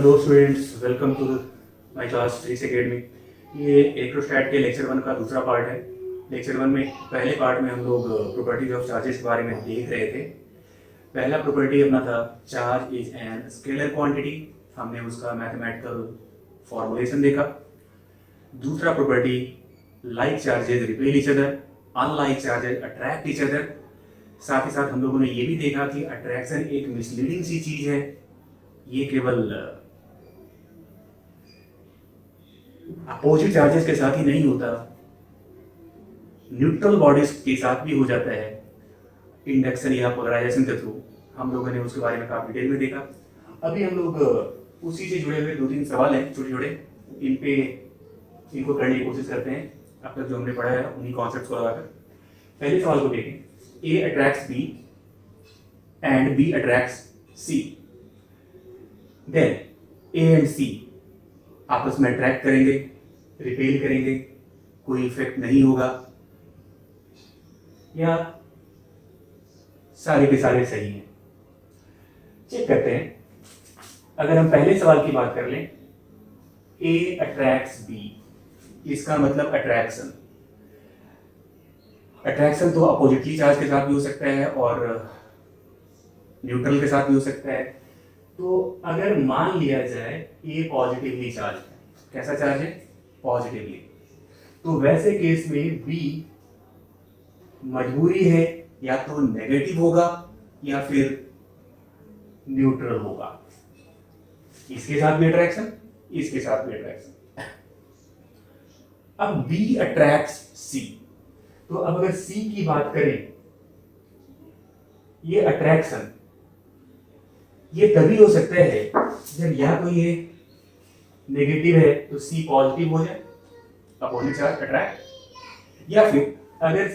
Hello students, welcome to my class physics academy. ये electrostat के lecture 1 का दूसरा पार्ट है। लेक्चर 1 में पहले पार्ट में हम लोग प्रॉपर्टीज ऑफ चार्जेस के बारे में देख रहे थे। पहला प्रॉपर्टी अपना था charge is an scalar quantity. हमने उसका मैथमेटिकल फॉर्मुलेशन देखा। दूसरा property like charges repel each other, unlike charges attract each other. साथ ही साथ हम लोगों ने ये भी देखा कि अट्रैक्शन एक मिसलीडिंग सी चीज है। ये केवल अपोजिट चार्जेस के साथ ही नहीं होता, न्यूट्रल बॉडीज के साथ भी हो जाता है इंडक्शन या पोलराइजेशन के थ्रू। हम लोगों ने उसके बारे में काफी डिटेल में देखा। अभी हम लोग उसी से जुड़े हुए 2-3 सवाल हैं छोटे छोटे, इनको करने की कोशिश करते हैं। अब तक जो हमने पढ़ा है उन्हीं कॉन्सेप्ट्स को लगाकर पहले सवाल को देखें। A attracts B and B attracts C, then A and C आपस में अट्रैक्ट करेंगे, रिपेल करेंगे, कोई इफेक्ट नहीं होगा, या सारे के सारे सही हैं। चेक करते हैं। अगर हम पहले सवाल की बात कर लें, ए अट्रैक्ट्स बी, इसका मतलब अट्रैक्शन। अट्रैक्शन तो अपोजिटली चार्ज के साथ भी हो सकता है और न्यूट्रल के साथ भी हो सकता है। तो अगर मान लिया जाए ए पॉजिटिवली चार्ज है, कैसा चार्ज है? पॉजिटिवली, तो वैसे केस में बी मजबूरी है या तो नेगेटिव होगा या फिर न्यूट्रल होगा। इसके साथ भी अट्रैक्शन, इसके साथ भी अट्रैक्शन। अब बी अट्रैक्ट्स सी, तो अब अगर सी की बात करें, ये अट्रैक्शन ये तभी हो सकता है जब या तो ये नेगेटिव है तो सी पॉजिटिव हो जाए, अपोजिट चार्ज अट्रैक्ट, या फिर अगर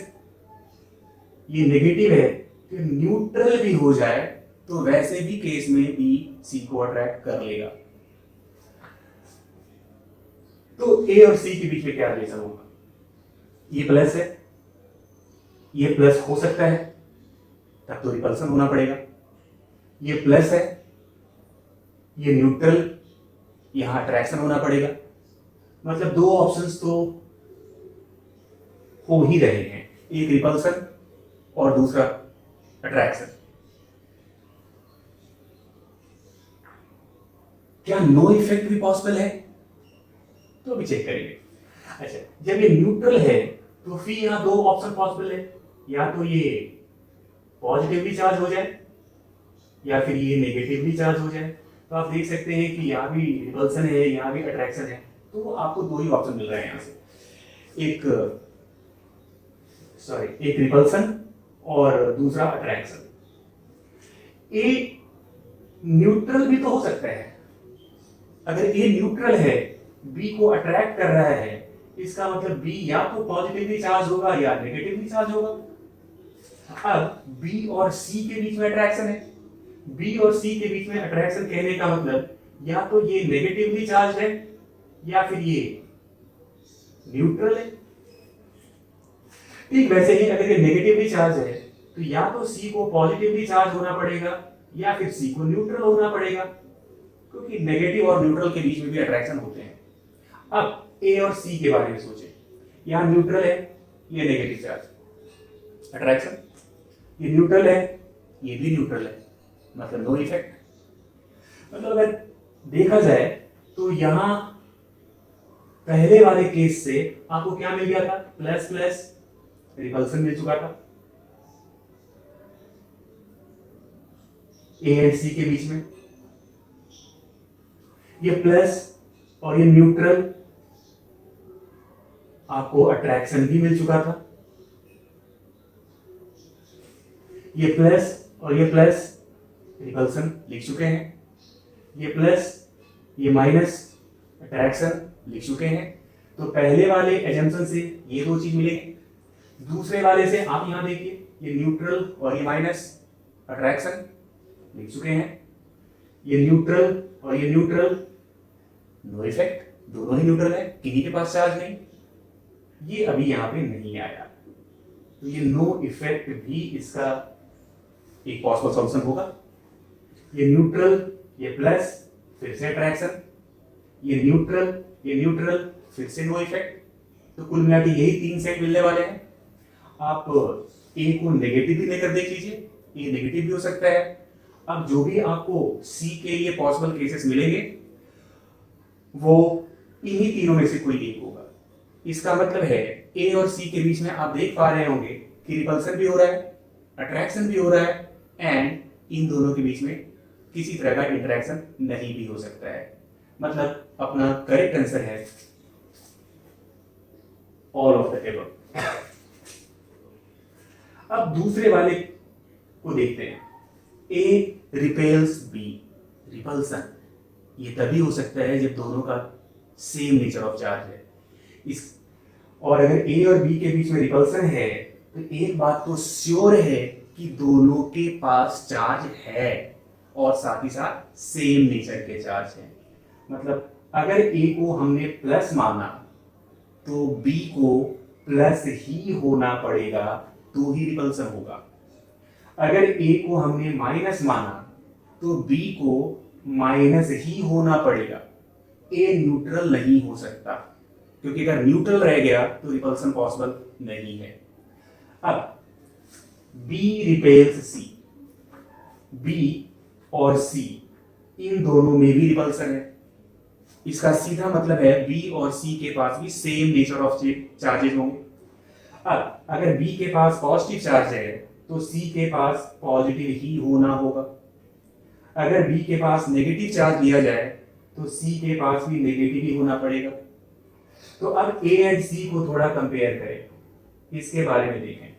ये नेगेटिव है तो न्यूट्रल भी हो जाए, तो वैसे भी केस में बी सी को अट्रैक्ट कर लेगा। तो ए और सी के बीच में क्या रिलेशन होगा? ये प्लस है, ये प्लस हो सकता है, तब तो रिपल्सन होना पड़ेगा। ये प्लस है, ये न्यूट्रल, यहां अट्रैक्शन होना पड़ेगा। मतलब दो ऑप्शंस तो हो ही रहे हैं, एक रिपल्सन और दूसरा अट्रैक्शन। क्या नो इफेक्ट भी पॉसिबल है? तो भी चेक करेंगे। अच्छा, जब ये न्यूट्रल है तो फिर यहां दो ऑप्शन पॉसिबल है, या तो ये पॉजिटिवली चार्ज हो जाए या फिर ये नेगेटिवली चार्ज हो जाए। तो आप देख सकते हैं कि यहाँ भी रिपल्सन है, यहाँ भी अट्रैक्शन है, तो आपको दो ही ऑप्शन मिल रहे हैं यहाँ से, एक रिपल्सन और दूसरा अट्रैक्शन। ए न्यूट्रल भी तो हो सकता है। अगर ए न्यूट्रल है, बी को अट्रैक्ट कर रहा है, इसका मतलब बी या तो पॉजिटिवली चार्ज होगा या नेगेटिवली चार्ज होगा। अब बी और सी के बीच में अट्रैक्शन है, बी और सी के बीच में अट्रैक्शन कहने का मतलब या तो ये नेगेटिवली चार्ज है या फिर ये न्यूट्रल है। ठीक वैसे ही अगर ये नेगेटिवली चार्ज है तो या तो सी को पॉजिटिवली चार्ज होना पड़ेगा या फिर सी को न्यूट्रल होना पड़ेगा, क्योंकि नेगेटिव और न्यूट्रल के बीच में भी अट्रैक्शन होते हैं। अब ए और सी के बारे में सोचें। यहां न्यूट्रल है, ये नेगेटिव चार्ज अट्रैक्शन, ये न्यूट्रल है, ये भी न्यूट्रल है, मतलब नो इफेक्ट। मतलब अगर देखा जाए तो यहां पहले वाले केस से आपको क्या मिल गया था? प्लस प्लस रिपल्सन मिल चुका था ए एंड सी के बीच में, ये प्लस और ये न्यूट्रल, आपको अट्रैक्शन भी मिल चुका था। ये प्लस और ये प्लस रिपल्सन लिख चुके हैं, ये प्लस ये माइनस अट्रैक्शन लिख चुके हैं। तो पहले वाले एजम्पशन से ये दो चीज मिलेंगे, दूसरे वाले से आप यहां देखिए, ये न्यूट्रल और ये माइनस अट्रैक्शन लिख चुके हैं, ये न्यूट्रल और ये न्यूट्रल, नो इफेक्ट, दोनों ही न्यूट्रल है, किन्हीं के पास चार्ज नहीं, ये अभी यहां पे नहीं आया, तो ये नो इफेक्ट भी इसका एक पॉसिबल सॉल्यूशन होगा। ये न्यूट्रल, ये प्लस, फिर से अट्रैक्शन, ये न्यूट्रल, फिर से नो इफेक्ट। तो कुल मिला के यही 3 सेट मिलने वाले हैं। आप ए को नेगेटिव भी लेकर देख लीजिए, ए नेगेटिव भी हो सकता है। अब जो भी आपको सी के लिए पॉसिबल केसेस मिलेंगे वो इन्हीं तीनों में से कोई एक होगा। इसका मतलब है ए और सी के बीच में आप देख पा रहे होंगे कि रिपल्सन भी हो रहा है, अट्रैक्शन भी हो रहा है, एंड इन दोनों के बीच में किसी तरह का इंटरेक्शन नहीं भी हो सकता है। मतलब अपना करेक्ट आंसर है ऑल ऑफ द एबव। अब दूसरे वाले को देखते हैं, ए रिपेल्स बी। रिपल्सन ये तभी हो सकता है जब दोनों का सेम नेचर ऑफ चार्ज है। इस और अगर ए और बी के बीच में रिपल्सन है तो एक बात तो श्योर है कि दोनों के पास चार्ज है और साथ ही साथ सेम नेचर के चार्ज है। मतलब अगर ए को हमने प्लस माना तो बी को प्लस ही होना पड़ेगा, तो ही रिपल्सन होगा। अगर ए को हमने माइनस माना तो बी को माइनस ही होना पड़ेगा। ए न्यूट्रल नहीं हो सकता, क्योंकि अगर न्यूट्रल रह गया तो रिपल्सन पॉसिबल नहीं है। अब बी रिपेल्स सी, बी और सी इन दोनों में भी रिपल्सन है। इसका सीधा मतलब है बी और सी के पास भी सेम नेचर ऑफ चार्जेस होंगे। अब अगर बी के पास पॉजिटिव चार्ज है तो सी के पास पॉजिटिव ही होना होगा। अगर बी के पास नेगेटिव चार्ज लिया जाए तो सी के पास भी नेगेटिव ही होना पड़ेगा। तो अब ए एंड सी को थोड़ा कंपेयर करें, इसके बारे में देखें।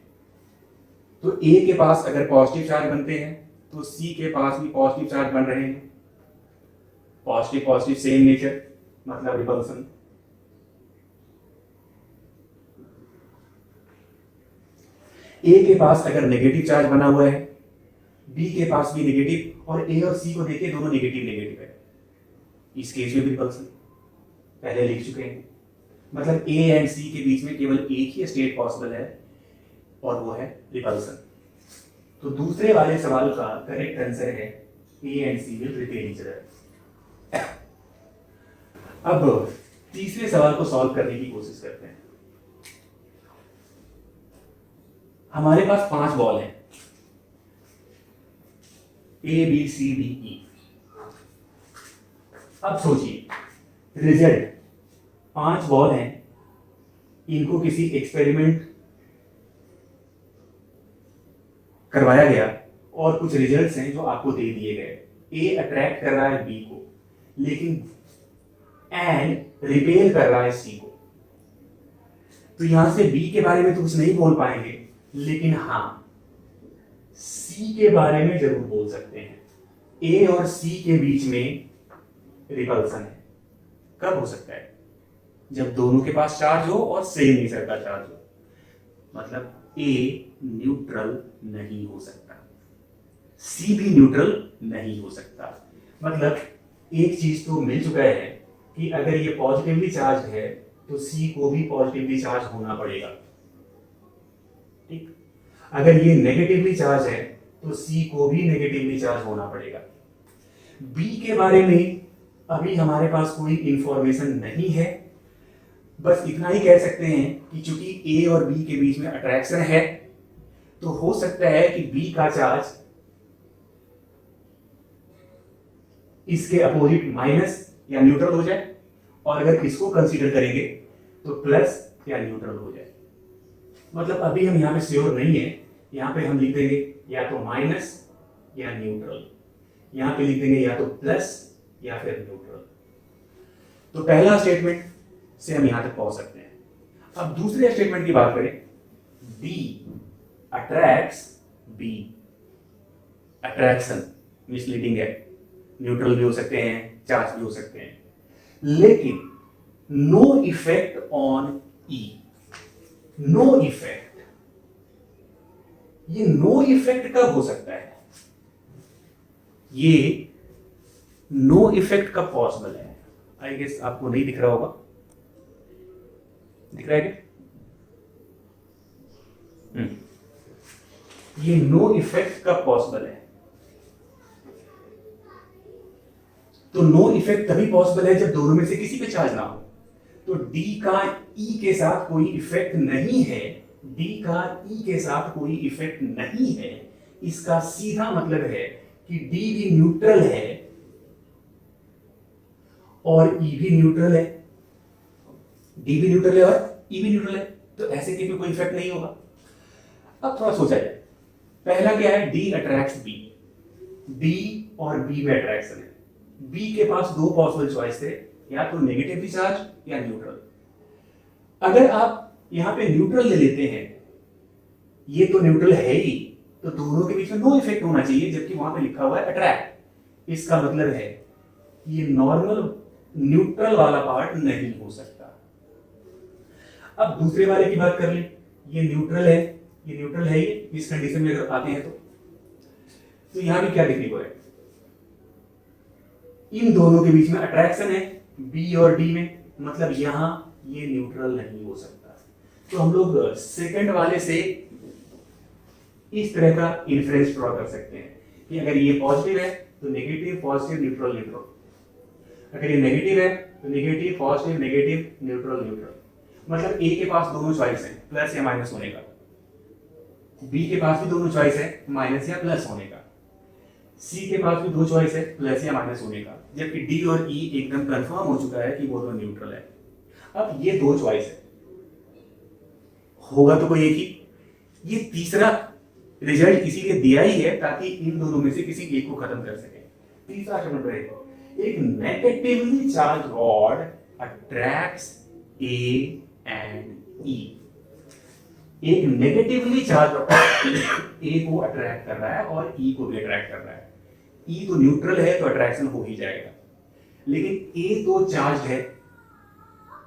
तो ए के पास अगर पॉजिटिव चार्ज बनते हैं तो सी के पास भी पॉजिटिव चार्ज बन रहे हैं। पॉजिटिव पॉजिटिव सेम नेचर, मतलब रिपल्सन। ए के पास अगर नेगेटिव चार्ज बना हुआ है, बी के पास भी नेगेटिव, और ए और सी को देखिए दोनों नेगेटिव नेगेटिव है, इस केस में भी रिपल्सन पहले लिख चुके हैं। मतलब ए एंड सी के बीच में केवल एक ही स्टेट पॉसिबल है और वो है रिपल्सन। तो दूसरे वाले सवाल का करेक्ट आंसर है A and C will repel each other. अब तीसरे सवाल को सॉल्व करने की कोशिश करते हैं। हमारे पास 5 बॉल हैं, A B C D E. अब सोचिए रिजल्ट, 5 बॉल हैं, इनको किसी एक्सपेरिमेंट करवाया गया और कुछ रिजल्ट्स हैं जो आपको दे दिए गए। ए अट्रैक्ट कर रहा है बी को, लेकिन एंड रिपेल कर रहा है सी को। तो यहां से बी के बारे में तो कुछ नहीं बोल पाएंगे, लेकिन हाँ सी के बारे में जरूर बोल सकते हैं। ए और सी के बीच में रिपल्सन है। कब हो सकता है? जब दोनों के पास चार्ज हो और सेम नेचर का चार्ज हो। मतलब ए न्यूट्रल नहीं हो सकता, सी भी न्यूट्रल नहीं हो सकता। मतलब एक चीज तो मिल चुका है कि अगर ये पॉजिटिवली चार्ज है तो सी को भी पॉजिटिवली चार्ज होना पड़ेगा। ठीक, अगर ये नेगेटिवली चार्ज है तो सी को भी नेगेटिवली चार्ज होना पड़ेगा। बी के बारे में अभी हमारे पास कोई इंफॉर्मेशन नहीं है, बस इतना ही कह सकते हैं कि चूंकि ए और बी के बीच में अट्रैक्शन है तो हो सकता है कि बी का चार्ज इसके अपोजिट माइनस या न्यूट्रल हो जाए, और अगर इसको कंसीडर करेंगे तो प्लस या न्यूट्रल हो जाए। मतलब अभी हम यहां पे श्योर नहीं है, यहां पे हम लिख देंगे या तो माइनस या न्यूट्रल, यहां पे लिख देंगे या तो प्लस या फिर न्यूट्रल। तो पहला स्टेटमेंट से हम यहां तक पहुंच सकते हैं। अब दूसरे स्टेटमेंट की बात करें, D attracts B. Attraction misleading है, न्यूट्रल भी हो सकते हैं, चार्ज भी हो सकते हैं, लेकिन no effect on E. No effect, ये नो इफेक्ट कब हो सकता है? ये नो इफेक्ट कब पॉसिबल है? आई गेस आपको नहीं दिख रहा होगा, दिख रहा है क्या? ये नो इफेक्ट कब पॉसिबल है? तो नो इफेक्ट तभी पॉसिबल है जब दोनों में से किसी पे चार्ज ना हो। तो डी का ई के साथ कोई इफेक्ट नहीं है, डी का ई के साथ कोई इफेक्ट नहीं है, इसका सीधा मतलब है कि डी भी न्यूट्रल है और ई भी न्यूट्रल है, डी भी न्यूट्रल है और ई भी न्यूट्रल है, तो ऐसे केस में कोई इफेक्ट नहीं होगा। अब थोड़ा सोचा जाए, पहला क्या है, डी अट्रैक्ट्स बी, डी और बी में अट्रैक्शन है, बी के पास दो पॉसिबल चॉइस थे, या तो नेगेटिवली चार्ज या न्यूट्रल। अगर आप यहां पे न्यूट्रल ले लेते हैं, ये तो न्यूट्रल है ही, तो दोनों के बीच में नो इफेक्ट होना चाहिए, जबकि वहां पे लिखा हुआ है अट्रैक्ट। इसका मतलब है ये नॉर्मल न्यूट्रल वाला पार्ट नहीं हो सकता। अब दूसरे वाले की बात कर लें, ये न्यूट्रल है, ये न्यूट्रल है, ये इस कंडीशन में अगर आते हैं तो यहां भी क्या देखने को है, इन दोनों के बीच में अट्रैक्शन है बी और डी में, मतलब यहां ये न्यूट्रल नहीं हो सकता। तो हम लोग सेकंड वाले से इस तरह का इन्फ्रेंस ड्रॉ कर सकते हैं कि अगर ये पॉजिटिव है तो नेगेटिव पॉजिटिव न्यूट्रल न्यूट्रल, अगर ये नेगेटिव है तो negative positive negative neutral neutral. मतलब ए के पास दोनों चॉइस है, प्लस या माइनस होने का, बी के पास भी दोनों चॉइस है, माइनस या प्लस होने का, सी के पास भी दो चॉइस है, प्लस या माइनस होने का, जबकि डी और ई एकदम कंफर्म हो चुका है कि वो दोनों न्यूट्रल है। अब ये दो चॉइस है, होगा तो कोई एक ही। ये तीसरा रिजल्ट इसीलिए दिया ही है ताकि इन दोनों में से किसी एक को खत्म कर सके। तीसरा शब्द रहेगा, एक negatively charge rod attracts A and E. एक नेगेटिवली चार्ज ए को अट्रैक्ट कर रहा है और ई को भी अट्रैक्ट कर रहा है। ई तो न्यूट्रल है तो अट्रैक्शन हो ही जाएगा, लेकिन ए तो चार्ज है,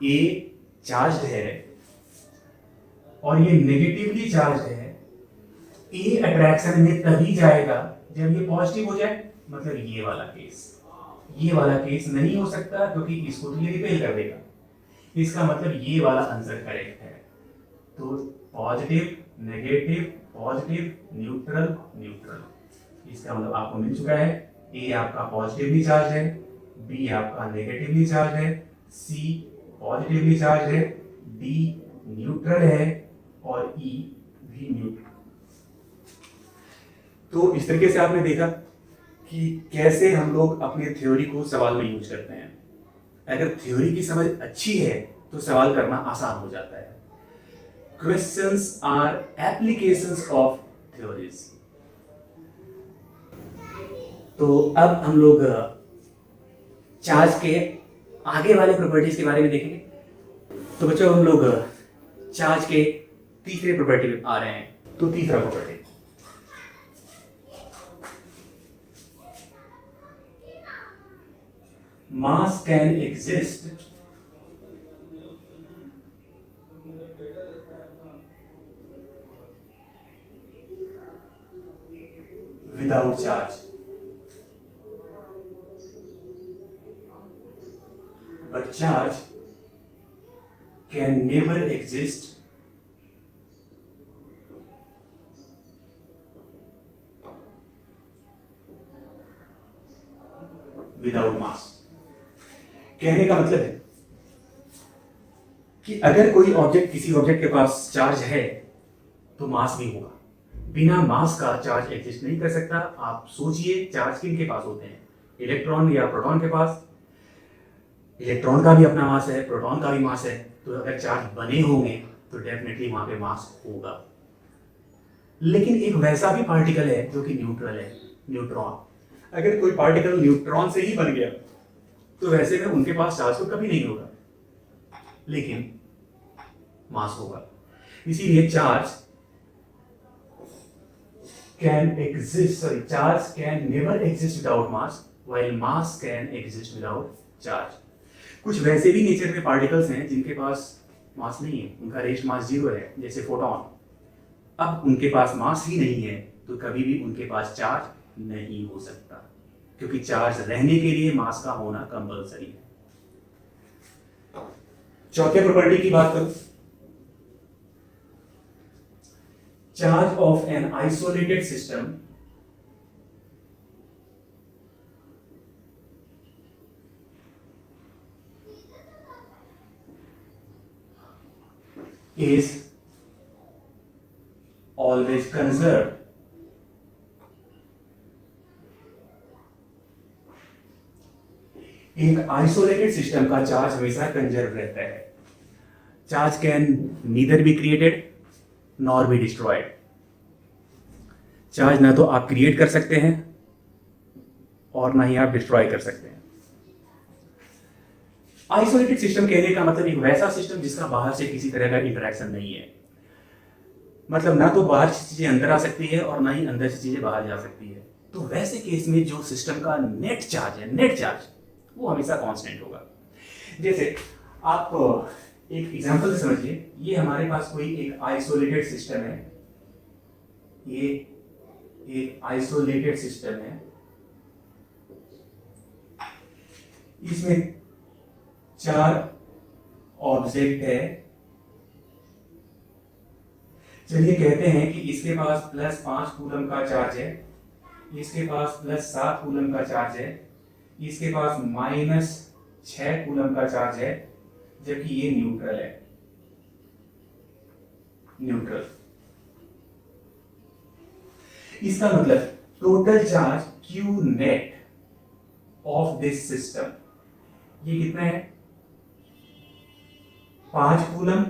ए चार्ज है और ये नेगेटिवली चार्ज है। ए अट्रैक्शन में तभी जाएगा जब ये पॉजिटिव हो जाए, मतलब ये वाला केस। ये वाला केस नहीं हो सकता क्योंकि इसको तो ये रिपेल कर देगा, इसका मतलब ये वाला आंसर करेक्ट है। तो positive negative positive neutral neutral, इसका मतलब आपको मिल चुका है। ए आपका पॉजिटिवली चार्ज है, बी आपका नेगेटिवली चार्ज है, सी पॉजिटिवली चार्ज है, डी न्यूट्रल है और ई भी न्यूट्रल। तो इस तरीके से आपने देखा कि कैसे हम लोग अपने थ्योरी को सवाल में यूज करते हैं। अगर थ्योरी की समझ अच्छी है तो सवाल करना आसान हो जाता है। Questions are applications of theories. तो अब हम लोग चार्ज के आगे वाले प्रॉपर्टीज के बारे में देखेंगे। तो बच्चों हम लोग चार्ज के तीसरे प्रॉपर्टी में आ रहे हैं। तो तीसरा property, mass can exist without charge, but charge can never exist without mass। कहने का मतलब है कि अगर कोई ऑब्जेक्ट, किसी ऑब्जेक्ट के पास चार्ज है तो मास भी होगा, बिना मास का चार्ज एग्जिस्ट नहीं कर सकता। आप सोचिए चार्ज किन के पास होते हैं, इलेक्ट्रॉन या प्रोटॉन के पास। इलेक्ट्रॉन का भी अपना मास है, प्रोटॉन का भी मास है, तो अगर चार्ज बने होंगे तो डेफिनेटली वहां पे मास होगा। लेकिन एक वैसा भी पार्टिकल है जो कि न्यूट्रल है, न्यूट्रॉन। अगर कोई पार्टिकल न्यूट्रॉन से ही बन गया तो वैसे में उनके पास चार्ज तो कभी नहीं होगा, लेकिन मास होगा। इसीलिए charge can exist, sorry, charge can never exist without mass, while mass can exist without charge। कुछ वैसे भी नेचर में पार्टिकल्स हैं जिनके पास मास नहीं है, उनका रेस्ट मास 0 है, जैसे फोटॉन। अब उनके पास मास ही नहीं है तो कभी भी उनके पास चार्ज नहीं हो सकता, क्योंकि चार्ज रहने के लिए मास का होना कंपल्सरी है। चौथे प्रॉपर्टी की बात करूं, charge of an isolated system is always conserved. एक आइसोलेटेड सिस्टम का चार्ज हमेशा कंजर्व रहता है. Charge can neither be created nor be destroyed. Charge ना तो आप क्रिएट कर सकते हैं और ना ही आप डिस्ट्रॉय कर सकते हैं. आइसोलेटेड सिस्टम कहने का मतलब एक वैसा सिस्टम जिसका बाहर से किसी तरह का इंटरेक्शन नहीं है. मतलब ना तो बाहर से चीजें अंदर आ सकती है और ना ही अंदर से चीजें बाहर जा सकती है. तो वैसे केस में जो सिस्टम का नेट चार्ज है, नेट चार्ज, वो हमेशा कांस्टेंट होगा. जैसे आप एक एग्जांपल से समझिए. ये हमारे पास कोई एक आइसोलेटेड सिस्टम है. ये एक आइसोलेटेड सिस्टम है. इसमें 4 ऑब्जेक्ट है. चलिए कहते हैं कि इसके पास +5 कूलम का चार्ज है, इसके पास +7 कूलम का चार्ज है, इसके पास -6 कूलम का चार्ज है, जबकि ये न्यूट्रल है. न्यूट्रल. इसका मतलब total charge Q net of this system ये कितना है? 5 कूलम,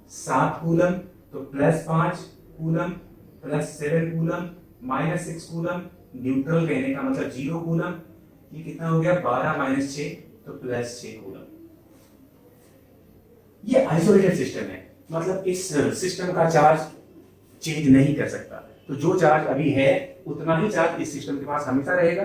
7 कूलम, तो +5 कूलम, +7 कूलम, -6 कूलम. न्यूट्रल कहने का मतलब 0 कूलम. ये कितना हो गया? 12 - 6, तो +6 कूलम. ये आइसोलेटेड सिस्टम है. मतलब इस सिस्टम का चार्ज चेंज नहीं कर सकता. तो जो चार्ज अभी है उतना ही चार्ज इस सिस्टम के पास हमेशा रहेगा.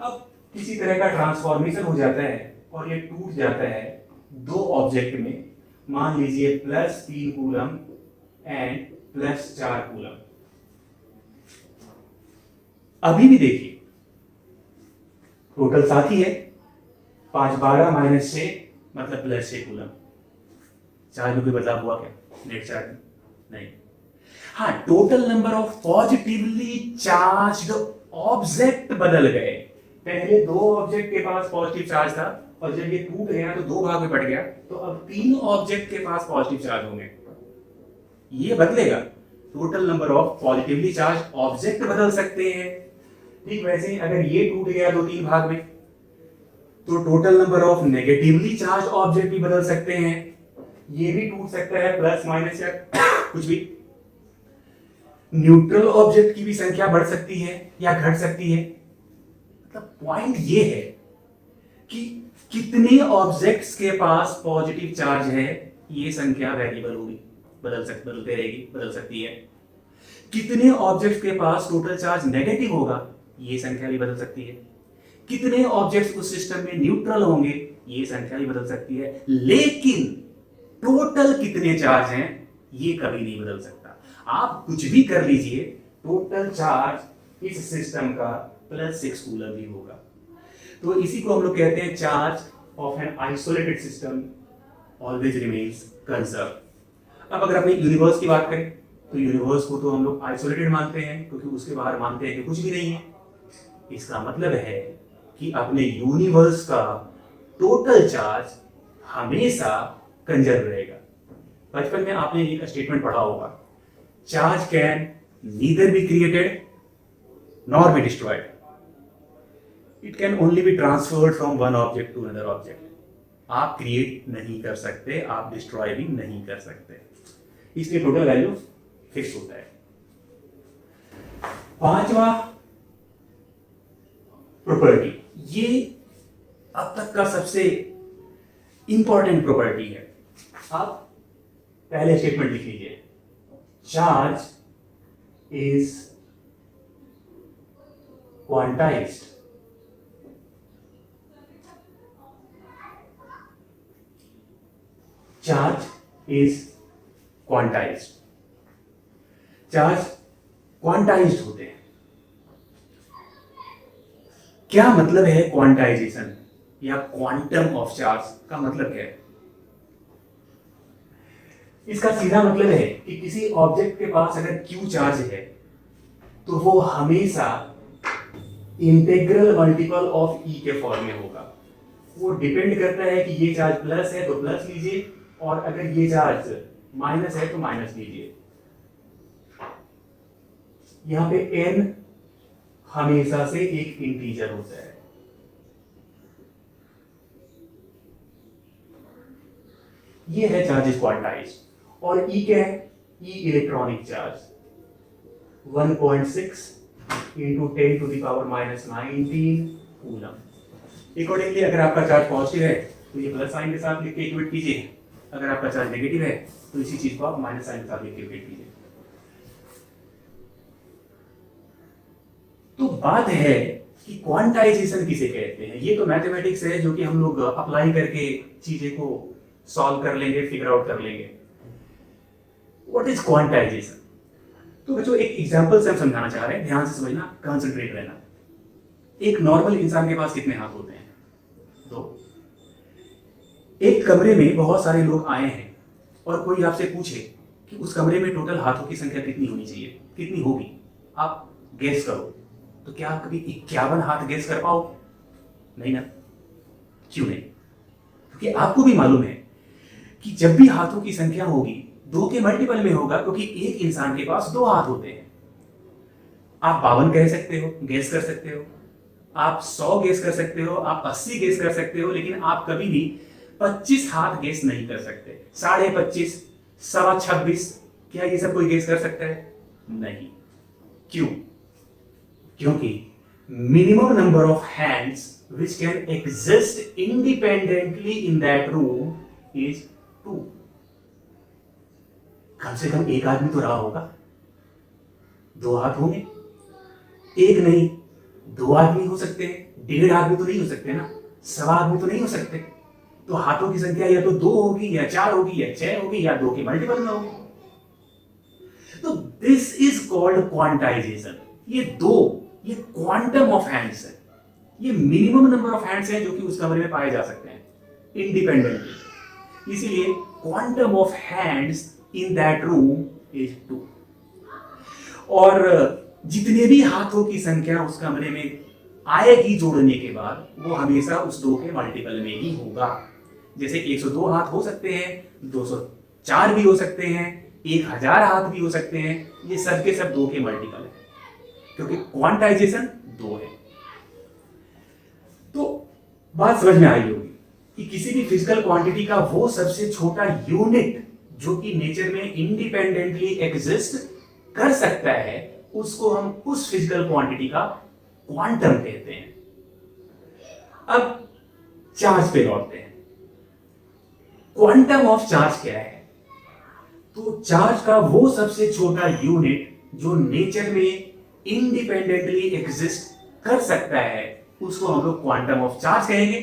अब किसी तरह का ट्रांसफॉर्मेशन हो जाता है और ये टूट जाता है 2 ऑब्जेक्ट में. मान लीजिए +3 कूलम एंड +4 कूलम. अभी भी देखिए टोटल साथ ही है. 5 12 - 6 मतलब +6 कूलम. चार्ज में कोई बदलाव हुआ क्या? नेट चार्ज नहीं. हाँ, total number of positively charged object बदल गए. पहले 2 ऑब्जेक्ट के पास पॉजिटिव चार्ज था और जब ये टूट गया तो 2 भाग में बट गया. तो अब 3 ऑब्जेक्ट के पास पॉजिटिव चार्ज होंगे. ये बदलेगा. Total number of positively charge object बदल सकते हैं. ठीक वैसे ही अगर ये टूट गया 2-3 भाग में तो total number of negatively charge object भी बदल सकते हैं. ये भी टूट सकता है +- या कुछ भी. न्यूट्रल ऑब्जेक्ट की भी संख्या बढ़ सकती है या घट सकती है. मतलब पॉइंट ये है कि कितने ऑब्जेक्ट्स के पास पॉजिटिव चार्ज है ये संख्या वेरिएबल होगी. बदलते रहेगी, बदल सकती है. कितने ऑब्जेक्ट्स के पास टोटल चार्ज नेगेटिव होगा ये संख्या भी बदल सकती है. कितने ऑब्जेक्ट्स उस सिस्टम में न्यूट्रल होंगे ये संख्या भी बदल सकती है. लेकिन टोटल कितने चार्ज हैं ये कभी नहीं बदल सकता. आप कुछ भी कर लीजिए, टोटल चार्ज इस सिस्टम का +6 कूलम ही होगा. तो इसी को हम लोग कहते हैं charge of an isolated system always remains conserve. अब अगर अपने यूनिवर्स की बात करें तो यूनिवर्स को तो हम लोग आइसोलेटेड मानते हैं क्योंकि उसके बाहर मानते हैं कि कुछ भी नहीं है. इसका मतलब है कि अपने यूनिवर्स का टोटल चार्ज हमेशा कंजर्व रहेगा. बचपन में आपने एक स्टेटमेंट पढ़ा होगा, charge can neither be created nor be destroyed. It can only be transferred from one object to another object. आप क्रिएट नहीं कर सकते, आप डिस्ट्रॉय भी नहीं कर सकते. इसलिए टोटल वैल्यू फिक्स होता है. 5वां प्रॉपर्टी, ये अब तक का सबसे इंपॉर्टेंट प्रॉपर्टी है. आप पहले स्टेटमेंट लिख लीजिए, charge is quantized. Charge is quantized. Charge quantized होते हैं. क्या मतलब है क्वांटाइजेशन या क्वांटम ऑफ चार्ज का मतलब क्या है? इसका सीधा मतलब है कि किसी ऑब्जेक्ट के पास अगर Q चार्ज है तो वो हमेशा इंटीग्रल मल्टीपल ऑफ E के फॉर्म में होगा. वो डिपेंड करता है कि ये चार्ज प्लस है तो प्लस लीजिए और अगर ये चार्ज माइनस है तो माइनस लीजिए। यहां पे n हमेशा से एक इंटीजर होता है। ये है चार्ज क्वांटाइज। और E क्या है? E electronic charge 1.6 into 10⁻⁻19 coulomb. Accordingly अगर आपका चार्ज पॉजिटिव है तो ये प्लस साइन के साथ लिख के इक्वेट कीजिए, अगर आपका चार्ज नेगेटिव है तो इसी चीज को आप माइनस साइन के साथ लिख के इक्वेट कीजिए। तो बात है कि क्वांटाइजेशन किसे कहते हैं। ये तो मैथमेटिक्स है जो कि हम लोग अप्लाई करके चीजें को सॉल्व कर लेंगे, फिगर आउट कर लेंगे। What is quantization? तो बच्चों एक एग्जांपल से हम समझाना चाह रहे हैं, ध्यान से समझना, कंसंट्रेट रहना। एक नॉर्मल इंसान के पास कितने हाथ होते हैं? 2। एक कमरे में बहुत सारे लोग आए हैं और कोई आपसे पूछे कि उस कमरे में टोटल हाथों की संख्या कितनी होनी चाहिए, कितनी होगी, आप गेस करो। तो क्या आप कभी 51 हाथ गेस कर पाओ? नहीं ना। क्यों नहीं? क्योंकि आपको भी मालूम है कि जब भी हाथों की संख्या होगी 2 के मल्टीपल में होगा, क्योंकि एक इंसान के पास 2 हाथ होते हैं। आप 52 कह सकते हो, गेस कर सकते हो, आप 100 गेस कर सकते हो, आप 80 गेस कर सकते हो, लेकिन आप कभी भी 25 हाथ गेस नहीं कर सकते। 25.5, 26.5, क्या ये सब कोई गेस कर सकता है? नहीं। क्यों? क्योंकि minimum number of hands which can exist independently in that room is 2। कम से कम एक आदमी तो रहा होगा, 2 हाथ होंगे। एक नहीं, 2 आदमी हो सकते हैं, 1.5 आदमी तो नहीं हो सकते ना, 1.25 आदमी तो नहीं हो सकते। तो हाथों की संख्या या तो 2 होगी या 4 होगी या 6 होगी या 2 के मल्टीपल में होगी। तो दिस इज कॉल्ड क्वांटाइजेशन। ये क्वांटम ऑफ हैंड्स है, ये मिनिमम नंबर ऑफ हैंड्स है जो कि उस कमरे में पाए जा सकते हैं इंडिपेंडेंटली। इसीलिए quantum of hands in that room is 2। और जितने भी हाथों की संख्या उस कमरे में आएगी जोड़ने के बाद, वो हमेशा उस 2 के मल्टीपल में ही होगा। जैसे 102 हाथ हो सकते हैं, 204 भी हो सकते हैं, 1000 हाथ भी हो सकते हैं, ये सब के सब 2 के मल्टीपल है, क्योंकि क्वांटाइजेशन 2 है। तो बात समझ में आई होगी कि किसी भी फिजिकल क्वांटिटी का वो सबसे छोटा यूनिट जो कि नेचर में इंडिपेंडेंटली एग्जिस्ट कर सकता है, उसको हम उस फिजिकल क्वांटिटी का क्वांटम कहते हैं। अब चार्ज पे लौटते हैं। क्वांटम ऑफ चार्ज क्या है? तो चार्ज का वो सबसे छोटा यूनिट जो नेचर में इंडिपेंडेंटली एग्जिस्ट कर सकता है, उसको हम लोग क्वांटम ऑफ चार्ज कहेंगे।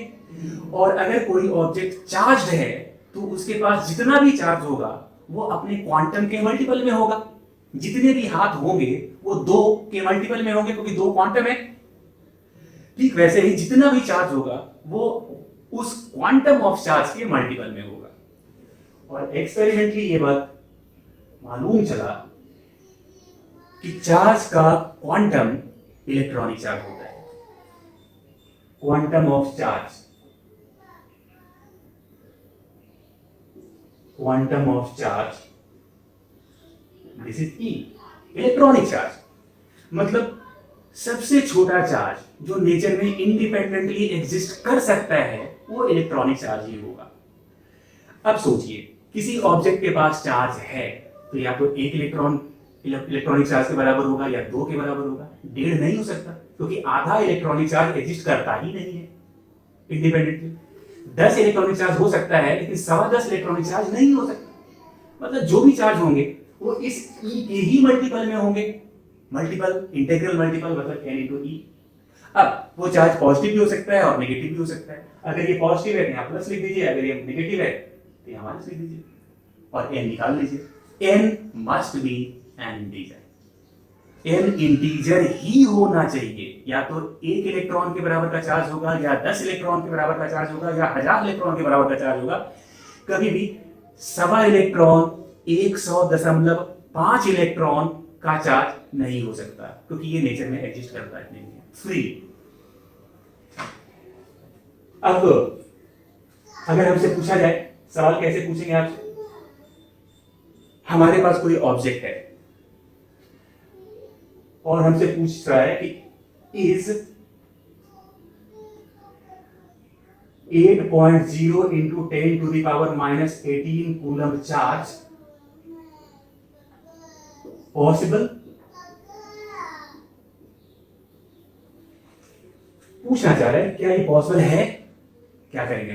और अगर कोई ऑब्जेक्ट चार्ज्ड है तो उसके पास जितना भी चार्ज होगा वो अपने क्वांटम के मल्टीपल में होगा। जितने भी हाथ होंगे वो 2 के मल्टीपल में होंगे, क्योंकि 2 क्वांटम है। ठीक वैसे ही जितना भी चार्ज होगा वो उस क्वांटम ऑफ चार्ज के मल्टीपल में होगा। और एक्सपेरिमेंटली ये बात मालूम चला कि चार्ज का क्वांटम इलेक्ट्रॉनिक चार्ज होता है। Quantum of charge, quantum of charge, this is E, electronic charge. मतलब सबसे छोटा चार्ज जो नेचर में इंडिपेंडेंटली एग्जिस्ट कर सकता है वो इलेक्ट्रॉनिक चार्ज ही होगा। अब सोचिए, किसी ऑब्जेक्ट के पास चार्ज है तो या तो 1 इलेक्ट्रॉन इलेक्ट्रॉनिक चार्ज के बराबर होगा या 2 के बराबर होगा। 1.5 नहीं हो सकता, क्योंकि आधा इलेक्ट्रॉनिक चार्ज एग्जिस्ट करता ही नहीं है इंडिपेंडेंटली। 10 इलेक्ट्रॉनिक चार्ज हो सकता है, लेकिन 10.25 इलेक्ट्रॉनिक चार्ज नहीं हो सकता। मतलब जो भी चार्ज होंगे वो इस ई के ही मल्टीपल में होंगे। मल्टीपल, इंटीग्रल मल्टीपल मतलब n इंटू ई। अब वो चार्ज पॉजिटिव भी हो सकता है और नेगेटिव भी हो सकता है। अगर ये पॉजिटिव है तो यहाँ प्लस लिख दीजिए, अगर ये नेगेटिव है तो यहाँ माइनस लिख दीजिए और n निकाल लीजिए। n must be an integer. n integer ही होना चाहिए। या तो 1 इलेक्ट्रॉन के बराबर का चार्ज होगा, या 10 इलेक्ट्रॉन के बराबर का चार्ज होगा, या 1000 इलेक्ट्रॉन के बराबर का चार्ज होगा। कभी भी 1.25 इलेक्ट्रॉन, 100.5 इलेक्ट्रॉन का चार्ज नहीं हो सकता, क्योंकि ये नेचर में एग्जिस्ट करता नहीं है फ्री। अब अगर हमसे पूछा जाए, सवाल कैसे पूछेंगे आपसे हमारे पास कोई ऑब्जेक्ट है और हमसे पूछ रहा है कि is 8.0 into 10 to the power minus 18 coulomb charge possible. पूछना चाह रहे हैं क्या ये पॉसिबल है। क्या करेंगे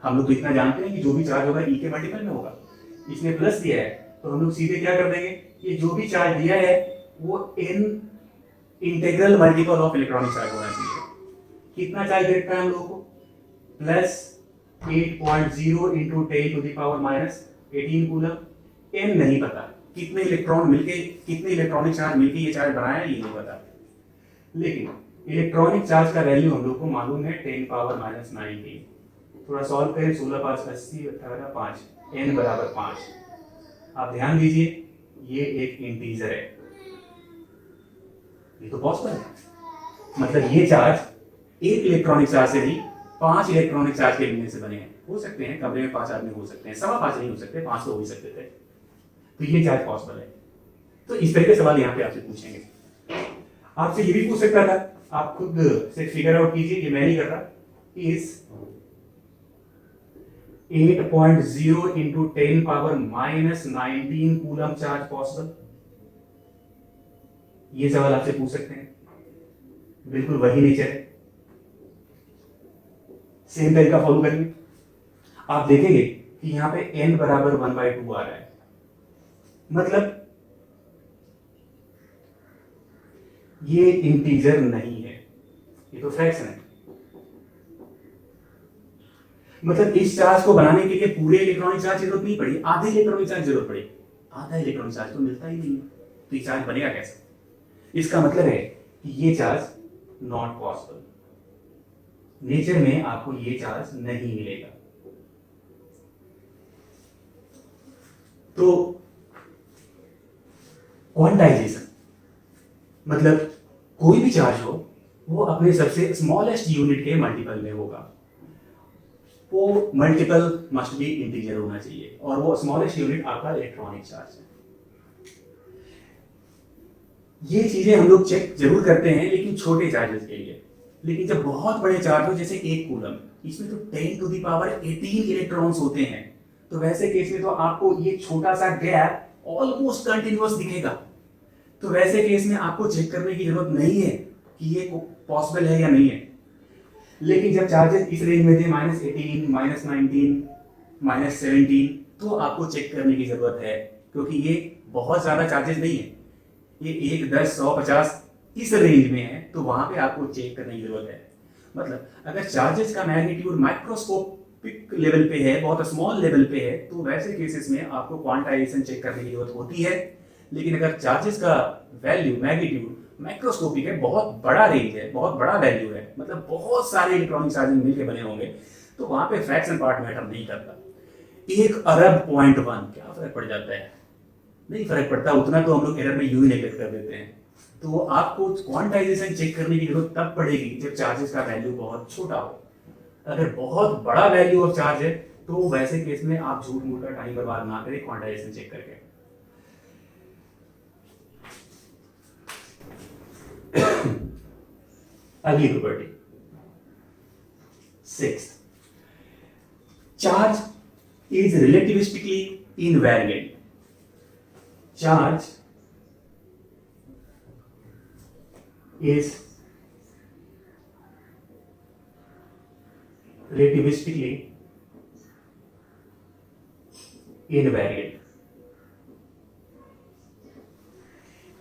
हम लोग तो इतना जानते हैं कि जो भी चार्ज होगा ई के मल्टीपल में होगा। इसने प्लस दिया है तो हम लोग सीधे क्या कर देंगे, ये जो भी चार्ज दिया है वो in integral multiple of electronic charge होना चाहिए। कितना चार्ज दे रखा है हम लोगों को, plus 8.0 into 10 to the power minus 18 coulomb. N नहीं पता, कितने इलेक्ट्रॉन मिलके, कितने इलेक्ट्रॉनिक चार्ज मिलके ये चार्ज बनाया है ये नहीं पता, लेकिन इलेक्ट्रॉनिक चार्ज का वैल्यू हम लोग को मालूम है 10 पावर माइनस 19। थोड़ा सॉल्व करें, 16 5 80 18 5 n बराबर 5। आप ध्यान दीजिए ये एक इंटीजर है, ये तो पॉसिबल है। मतलब ये चार्ज एक इलेक्ट्रॉनिक चार्ज से नहीं 5 इलेक्ट्रॉनिक चार्ज के मिलने से बने हैं। हो सकते हैं कमरे में 5 आदमी हो सकते हैं, 5.25 नहीं हो सकते, 5 तो हो ही सकते थे, तो ये चार्ज पॉसिबल है। तो इस तरह के सवाल यहाँ पे आपसे पूछेंगे। आपसे ये भी पूछ सकता था, आप खुद से फिगर आउट कीजिए, ये मैं नहीं कर रहा। Is 8.0 into 10 power minus 19 coulomb charge possible. ये सवाल आपसे पूछ सकते हैं, बिल्कुल वही नेचर है, सेम तरीका फॉलो करेंगे। आप देखेंगे कि यहां पे n बराबर 1/2 आ रहा है, मतलब ये इंटीजर नहीं है, ये तो फ्रैक्शन है। मतलब इस चार्ज को बनाने के लिए पूरे इलेक्ट्रॉनिक चार्ज की जरूरत नहीं पड़ी, आधे इलेक्ट्रॉनिक चार्ज जरूरत पड़ी। आधा इलेक्ट्रॉनिक चार्ज तो मिलता ही नहीं है, तो ये चार्ज बनेगा कैसे। इसका मतलब है कि ये चार्ज नॉट पॉसिबल, नेचर में आपको ये चार्ज नहीं मिलेगा। तो क्वांटाइजेशन मतलब कोई भी चार्ज हो वो अपने सबसे स्मॉलेस्ट यूनिट के मल्टीपल में होगा। वो मल्टीपल मस्ट बी इंटीजर होना चाहिए और वो स्मॉलेस्ट यूनिट आपका इलेक्ट्रॉनिक चार्ज है। ये चीजें हम लोग चेक जरूर करते हैं लेकिन छोटे चार्जेस के लिए। लेकिन जब बहुत बड़े चार्ज हो जैसे 1 कूलम, इसमें तो 10 टू द पावर 18 इलेक्ट्रॉन्स होते हैं, तो वैसे केस में तो आपको ये छोटा सा गैप ऑलमोस्ट कंटिन्यूअस दिखेगा। तो वैसे केस में आपको चेक करने की जरूरत नहीं है कि ये पॉसिबल है या नहीं है। लेकिन जब चार्जेस इस रेंज में थे -18, -19, -17, तो आपको चेक करने की जरूरत है, क्योंकि ये बहुत ज्यादा चार्जेस नहीं है, ये 1, 10, 100, 50 इस रेंज में है, तो वहां पे आपको चेक करने की जरूरत है। मतलब अगर चार्जेस का मैग्नीट्यूड माइक्रोस्कोपिक लेवल पे है, बहुत स्मॉल लेवल पे है, तो वैसे केसेस में आपको क्वांटाइजेशन चेक करने की जरूरत होती है। लेकिन अगर चार्जेस का वैल्यू मैग्नीट्यूड मैक्रोस्कोपिक है, बहुत बड़ा रेंज है, बहुत बड़ा वैल्यू है, मतलब बहुत सारे इलेक्ट्रॉनिक चार्जेस मिलकर बने होंगे, तो वहां पे फ्रैक्शन पार्ट मैटर नहीं करता। 1 अरब पॉइंट 1 क्या फर्क पड़ जाता है, नहीं फर्क पड़ता उतना, तो हम लोग एरर में यूं ही नेगलेक्ट कर देते हैं। तो आपको क्वांटाइजेशन चेक करने की जरूरत तब पड़ेगी जब चार्जेस का वैल्यू बहुत छोटा हो। अगर बहुत बड़ा वैल्यू ऑफ चार्ज है तो वैसे केस में आप झूठ मूठ का टाइम बर्बाद ना करें क्वांटाइजेशन चेक करके। अगली property 6, charge is relativistically invariant. Charge is relativistically invariant।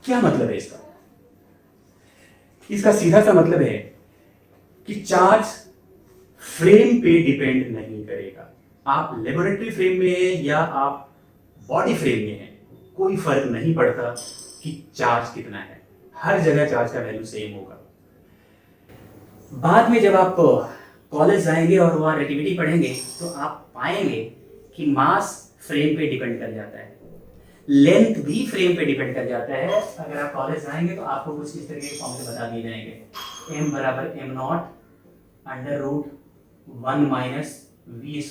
क्या मतलब है इसका? इसका सीधा सा मतलब है कि चार्ज फ्रेम पे डिपेंड नहीं करेगा। आप लेबोरेटरी फ्रेम में हैं या आप बॉडी फ्रेम में हैं, कोई फर्क नहीं पड़ता कि चार्ज कितना है, हर जगह चार्ज का वैल्यू सेम होगा। बाद में जब आप कॉलेज जाएंगे और वहाँ रिलेटिविटी पढ़ेंगे तो आप पाएंगे कि मास फ्रेम पे डिपेंड कर जाता है, लेंथ भी फ्रेम पे डिपेंड कर जाता है। अगर आप कॉलेज जाएंगे तो आपको कुछ इस तरह के फॉर्म से बता दिए जाएंगे, m बराबर m0 √1 - v²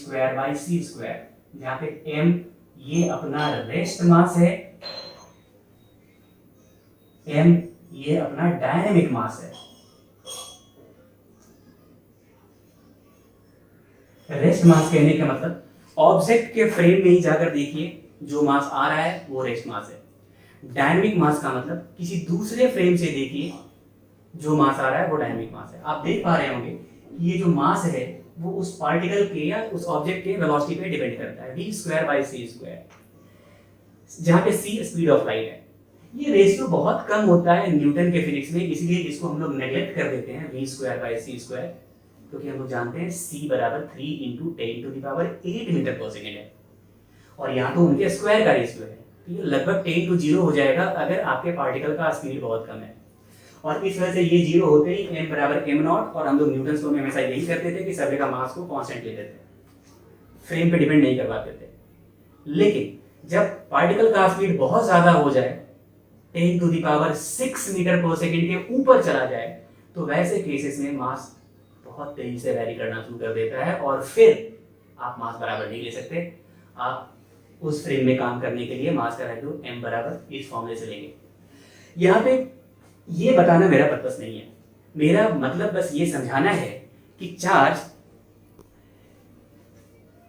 / c², जहाँ पे m ये अपना रेस्ट मास है, m ये अपना डायनेमिक मास है। रेस्ट मास कहने का मतलब ऑब्जेक्ट के फ्रेम में ही जाकर देखिए, जो मास आ रहा है वो रेस्ट मास है। डायनेमिक मास का मतलब किसी दूसरे फ्रेम से देखिए, जो मास आ रहा है वो डायनेमिक मास है। आप देख पा रहे होंगे कि ये जो मास है वो उस पार्टिकल के या उस ऑब्जेक्ट के वेलोसिटी पे डिपेंड करता है, v²/c², जहाँ पे c स्पीड ऑफ लाइट है। ये रेशियो बहुत कम होता है न्यूटन के फिजिक्स में, इसलिए इसको हम लोग नेग्लेक्ट कर देते हैं, v²/c², क्योंकि हम लोग जानते हैं c बराबर 3 × 10⁸ मीटर पर सेकेंड है, और यहाँ तो उनके स्क्वायर का रेशियो है, तो ये लगभग 10 to 0 हो जाएगा अगर आपके पार्टिकल का स्पीड बहुत कम है। और इस वजह से ये 0 होते ही m बराबर m0, और हम लोग न्यूटन लॉ में हमेशा यही करते थे कि सभी का मास को कांस्टेंट लेते थे, फ्रेम पे डिपेंड नहीं करवाते थे। लेकिन जब पार्टिकल का स्पीड बहुत ज्यादा हो जाए, 10⁶ मीटर पर सेकेंड के ऊपर चला जाए, तो वैसे केसेस में मास बहुत तेजी से वैरी करना शुरू कर देता है, और फिर आप मास बराबर नहीं ले सकते। आप उस फ्रेम में काम करने के लिए मास का वैल्यू m बराबर इस फॉर्मूले से लेंगे। यहाँ पे ये बताना मेरा पर्पस नहीं है, मेरा मतलब बस ये समझाना है कि चार्ज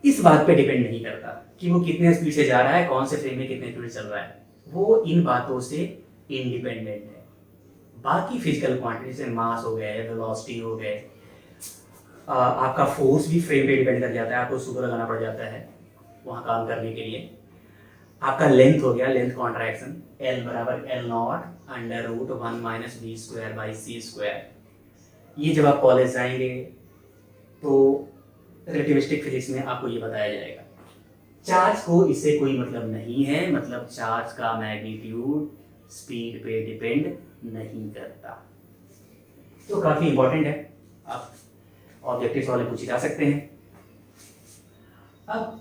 इस बात पे डिपेंड नहीं करता कि वो कितने स्पीड से जा रहा है, कौन से फ्रेम में कितने स्पीड चल रहा है, वो इन बातों से इंडिपेंडेंट है। बाकी फिजिकल क्वांटिटी से मास हो गए, वेलोसिटी हो गए, आपका फोर्स भी फ्रेम पे डिपेंड कर जाता है, आपको सुपर लगाना पड़ जाता है वहाँ काम करने के लिए। आपका लेंथ हो गया, लेंथ कॉन्ट्रैक्शन, L बराबर L0 √1 - v²/c²। ये जब आप कॉलेज जाएंगे तो रिलेटिविस्टिक फिजिक्स में आपको ये बताया जाएगा। चार्ज को इससे कोई मतलब नहीं है, मतलब चार्ज का मैग्नीट्यूड स्पीड पे डिपेंड नहीं करता। तो काफी इंपॉर्टेंट है, आप ऑब्जेक्टिव्स वाले पूछे जा सकते हैं। अब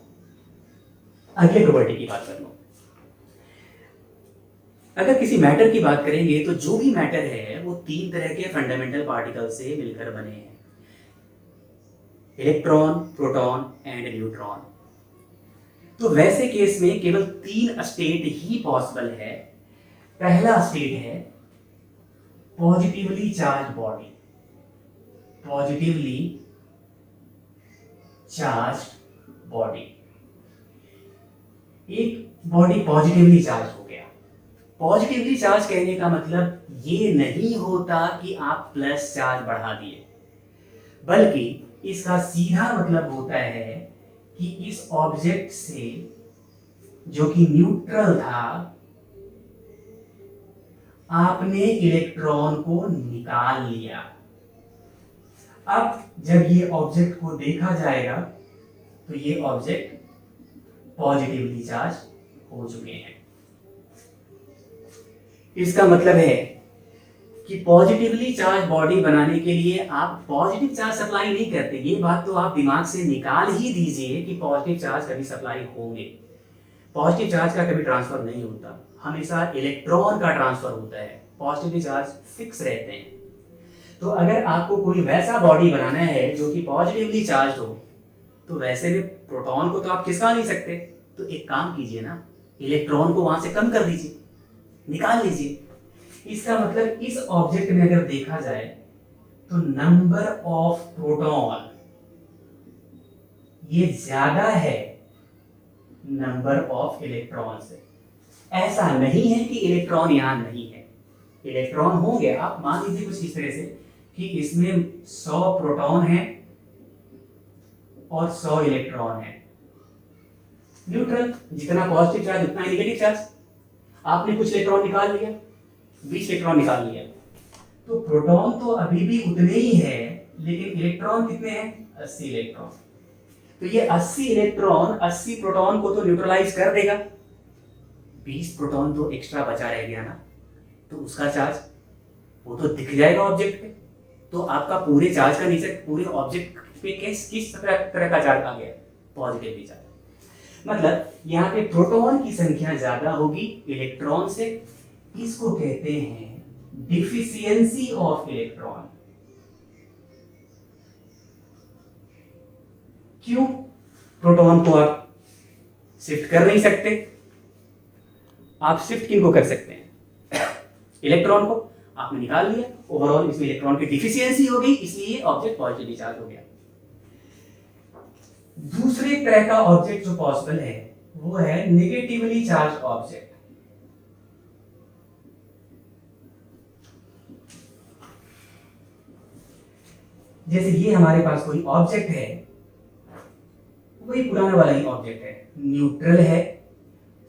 अगले प्रॉपर्टी की बात कर लो। अगर किसी मैटर की बात करेंगे तो जो भी मैटर है वो 3 तरह के फंडामेंटल पार्टिकल से मिलकर बने हैं, इलेक्ट्रॉन, प्रोटॉन एंड न्यूट्रॉन। तो वैसे केस में केवल 3 स्टेट ही पॉसिबल है। पहला स्टेट है positively charge body, positively charge body. एक बॉडी पॉजिटिवली चार्ज हो गया। पॉजिटिवली चार्ज कहने का मतलब ये नहीं होता कि आप प्लस चार्ज बढ़ा दिए, बल्कि इसका सीधा मतलब होता है कि इस ऑब्जेक्ट से जो कि न्यूट्रल था, आपने इलेक्ट्रॉन को निकाल लिया। अब जब ये ऑब्जेक्ट को देखा जाएगा तो ये ऑब्जेक्ट पॉजिटिवली चार्ज हो चुके हैं। इसका मतलब है कि पॉजिटिवली चार्ज बॉडी बनाने के लिए आप पॉजिटिव चार्ज सप्लाई नहीं करते। ये बात तो आप दिमाग से निकाल ही दीजिए कि पॉजिटिव चार्ज कभी सप्लाई होंगे। पॉजिटिव चार्ज का कभी ट्रांसफर नहीं होता, हमेशा इलेक्ट्रॉन का ट्रांसफर होता है। पॉजिटिव चार्ज फिक्स रहते हैं। तो अगर आपको कोई वैसा बॉडी बनाना है जो कि पॉजिटिवली चार्ज हो, तो वैसे भी प्रोटॉन को तो आप खिसका नहीं सकते, तो एक काम कीजिए ना, इलेक्ट्रॉन को वहां से कम कर दीजिए, निकाल लीजिए। इसका मतलब इस ऑब्जेक्ट में अगर देखा जाए तो नंबर ऑफ प्रोटॉन ये ज्यादा है नंबर ऑफ इलेक्ट्रॉन से। ऐसा नहीं है कि इलेक्ट्रॉन यहां नहीं है, इलेक्ट्रॉन होंगे। आप मान लीजिए कुछ इस तरह से कि इसमें 100 प्रोटॉन है और 100 इलेक्ट्रॉन है। न्यूट्रल, जितना पॉजिटिव चार्ज उतना नेगेटिव चार्ज। आपने कुछ इलेक्ट्रॉन निकाल लिया, 20 इलेक्ट्रॉन निकाल लिया, तो प्रोटॉन तो अभी भी उतने ही है, लेकिन इलेक्ट्रॉन कितने हैं? 80 इलेक्ट्रॉन। तो ये 80 इलेक्ट्रॉन 80 प्रोटॉन को तो न्यूट्रलाइज कर देगा, 20 प्रोटॉन तो एक्स्ट्रा बचा रह गया ना, तो उसका चार्ज वो तो दिख जाएगा ऑब्जेक्ट पे। तो आपका पूरे चार्ज का नीचे पूरे ऑब्जेक्ट पे किस तरह का चार्ज आ गया? Positively charge. मतलब यहाँ पे प्रोटॉन की संख्या ज्यादा होगी इलेक्ट्रॉन से। इसको कहते हैं डिफिशियंसी ऑफ इलेक्ट्रॉन। क्यों? प्रोटॉन को आप शिफ्ट कर नहीं सकते। आप शिफ्ट किनको कर सकते हैं? इलेक्ट्रॉन को आपने निकाल लिया, ओवरऑल इसमें इलेक्ट्रॉन की डिफिशियंसी हो गई, इसलिए ऑब्जेक्ट पॉजिटिवली चार्ज हो गया। दूसरे तरह का ऑब्जेक्ट जो पॉसिबल है वो है नेगेटिवली चार्ज ऑब्जेक्ट। जैसे ये हमारे पास कोई ऑब्जेक्ट है, वही पुराना वाला ही ऑब्जेक्ट है, न्यूट्रल है,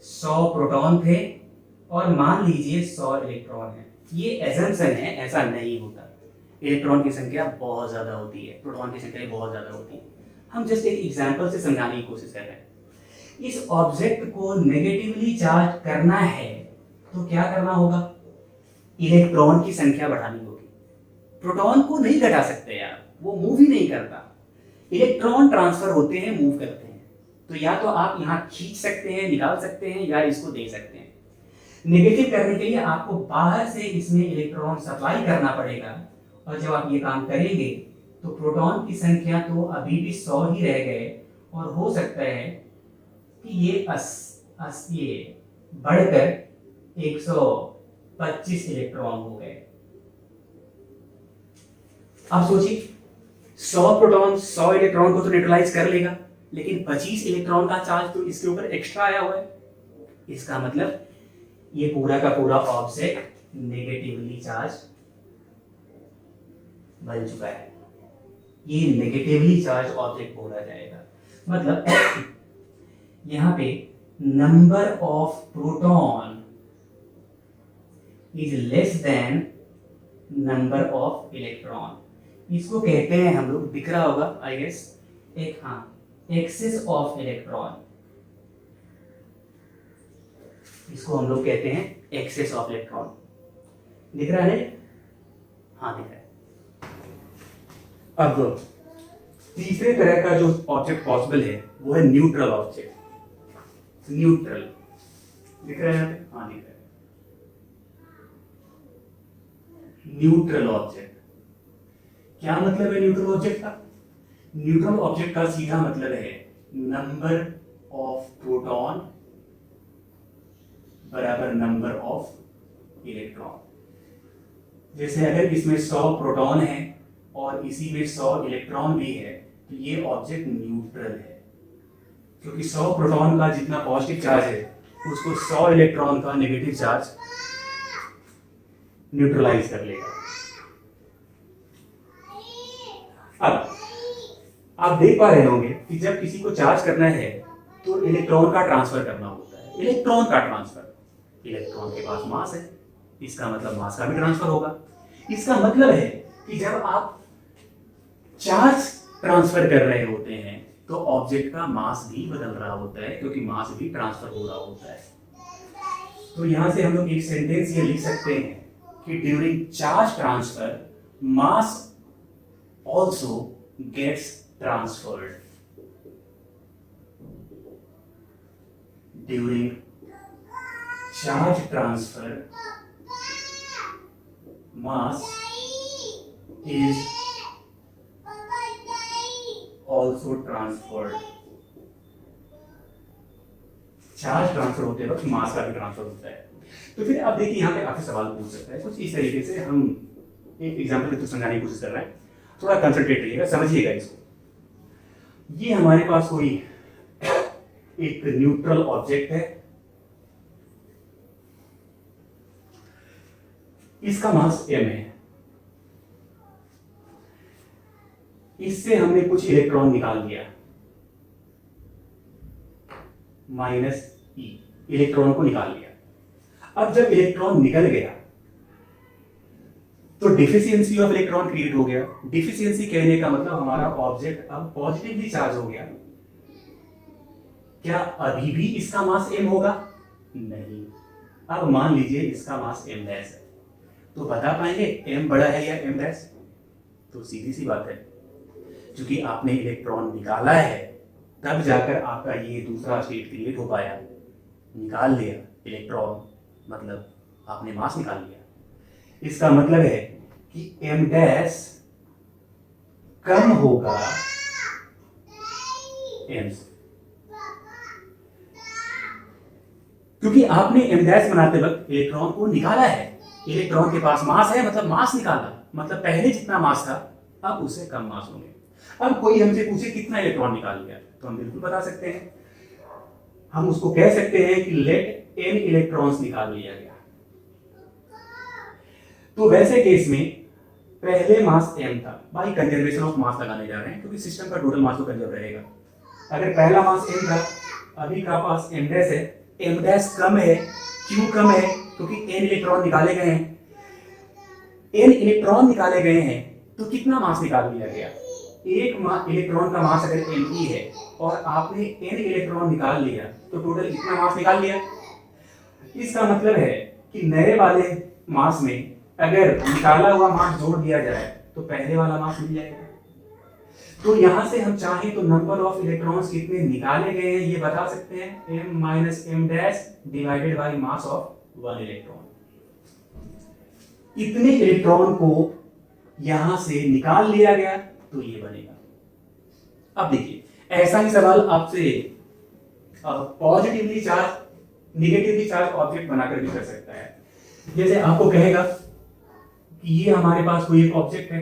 100 प्रोटॉन थे और मान लीजिए 100 इलेक्ट्रॉन है। ये एजम्पशन है, ऐसा नहीं होता। इलेक्ट्रॉन की संख्या बहुत ज्यादा होती है, प्रोटॉन की संख्या बहुत ज्यादा होती है। हम जस्ट एक एग्जांपल से समझाने की कोशिश कर रहे हैं। इस ऑब्जेक्ट को नेगेटिवली चार्ज करना है तो क्या करना होगा? इलेक्ट्रॉन की संख्या बढ़ानी होगी। प्रोटॉन को नहीं घटा सकते यार, वो मूव ही नहीं करता। इलेक्ट्रॉन ट्रांसफर होते हैं, मूव करते हैं। तो या तो आप यहां खींच सकते हैं, निकाल सकते हैं, या इसको दे सकते हैं। नेगेटिव करने के लिए आपको बाहर से इसमें इलेक्ट्रॉन सप्लाई करना पड़ेगा, और जब आप ये काम करेंगे तो प्रोटॉन की संख्या तो अभी भी 100 ही रह गए, और हो सकता है कि ये बढ़कर 125 इलेक्ट्रॉन हो गए। आप सोचिए, 100 प्रोटॉन 100 इलेक्ट्रॉन को तो न्यूट्रलाइज कर लेगा, लेकिन 25 इलेक्ट्रॉन का चार्ज तो इसके ऊपर एक्स्ट्रा आया हुआ है। इसका मतलब ये पूरा का पूरा ऑब्जेक्ट नेगेटिवली चार्ज बन चुका है। ये नेगेटिवली चार्ज ऑब्जेक्ट बोला जाएगा। मतलब यहां पे number of proton is less than number of electron. इसको कहते हैं हम लोग, दिख रहा होगा I guess, excess of electron. इसको हम लोग कहते हैं एक्सेस ऑफ इलेक्ट्रॉन। दिख रहा है? हाँ दिख रहा है। अब तीसरे तरह का जो ऑब्जेक्ट पॉसिबल है वो है न्यूट्रल ऑब्जेक्ट। न्यूट्रल दिख रहा है यहाँ पे? हाँ दिख रहा है। न्यूट्रल ऑब्जेक्ट क्या मतलब है? न्यूट्रल ऑब्जेक्ट का, न्यूट्रल ऑब्जेक्ट का सीधा मतलब है नंबर ऑफ प्रोटॉन बराबर नंबर ऑफ इलेक्ट्रॉन। जैसे अगर इसमें 100 प्रोटॉन है और इसी में 100 इलेक्ट्रॉन भी है तो ये ऑब्जेक्ट न्यूट्रल है, क्योंकि 100 प्रोटॉन का जितना पॉजिटिव चार्ज है उसको 100 इलेक्ट्रॉन का नेगेटिव चार्ज न्यूट्रलाइज कर लेगा। अब आप देख पा रहे होंगे कि जब किसी को चार्ज करना है तो इलेक्ट्रॉन का ट्रांसफर करना होता है। इलेक्ट्रॉन का ट्रांसफर, इलेक्ट्रॉन के पास मास है, इसका मतलब मास का भी ट्रांसफर होगा। इसका मतलब है कि जब आप चार्ज ट्रांसफर कर रहे होते हैं तो ऑब्जेक्ट का मास भी बदल रहा होता है, क्योंकि मास भी ट्रांसफर हो रहा होता है। तो यहां से हम लोग एक सेंटेंस ये लिख सकते हैं कि during charge transfer mass also gets transferred. During charge transfer, mass is also transferred. Charge transfer होते वक्त मास का भी ट्रांसफर होता है। तो फिर आप देखिए यहाँ पे आपसे सवाल पूछ सकता है कुछ इस तरीके से। हम एक एग्जाम्पल के थ्रू समझाने की कोशिश कर रहे हैं, थोड़ा कंसंट्रेट रहिएगा, समझिएगा इसको। ये हमारे पास कोई एक न्यूट्रल ऑब्जेक्ट है, इसका मास m है। इससे हमने कुछ इलेक्ट्रॉन निकाल लिया, -e, इलेक्ट्रॉन को निकाल लिया। अब जब इलेक्ट्रॉन निकल गया तो डिफिशियंसी ऑफ इलेक्ट्रॉन क्रिएट हो गया। डिफिशियंसी कहने का मतलब हमारा ऑब्जेक्ट अब पॉजिटिवली चार्ज हो गया। क्या अभी भी इसका मास m होगा? नहीं। अब मान लीजिए इसका मास m डैश है, तो बता पाएंगे m बड़ा है या m डैश? तो सीधी सी बात है, क्योंकि आपने इलेक्ट्रॉन निकाला है तब जाकर आपका ये दूसरा स्टेट क्रिएट हो पाया। निकाल लिया इलेक्ट्रॉन, मतलब आपने मास निकाल लिया। इसका मतलब है कि m डैश कम होगा m से। क्योंकि आपने m डैश बनाते वक्त इलेक्ट्रॉन को निकाला है, इलेक्ट्रॉन के पास मास है, मतलब मास निकाला, मतलब पहले जितना मास था अब उससे कम मास होंगे। अब कोई हमसे पूछे कितना इलेक्ट्रॉन निकाल लिया, तो हम बिल्कुल बता सकते हैं, हम उसको कह सकते हैं कि लेट n इलेक्ट्रॉन्स निकाल लिया गया। तो वैसे केस में पहले मास m था, भाई कंजर्वेशन ऑफ मास लगाने जा रहे हैं क्योंकि सिस्टम का टोटल मास तो कंजर्व रहेगा। अगर पहला मास m था, अभी का पास m डैश है, m डैश कम है, क्यों कम है? क्योंकि n इलेक्ट्रॉन निकाले गए हैं, n इलेक्ट्रॉन निकाले गए हैं, तो कितना मास निकाल लिया गया? एक इलेक्ट्रॉन का मास अगर me है और आपने n इलेक्ट्रॉन निकाल लिया तो टोटल कितना मास निकाल लिया। इसका मतलब है कि नए वाले मास में अगर निकाला हुआ मास जोड़ दिया जाए तो पहले वाला मास मिल जाएगा। तो यहां से हम चाहें तो नंबर ऑफ इलेक्ट्रॉन्स कितने निकाले गए हैं ये बता सकते हैं, m minus m dash divided by mass of one electron. इतने इलेक्ट्रॉन को यहां से निकाल लिया गया तो ये बनेगा। अब देखिए, ऐसा ही सवाल आपसे positively charge negatively charge object बनाकर भी कर सकता है। जैसे आपको कहेगा कि ये हमारे पास कोई एक ऑब्जेक्ट है,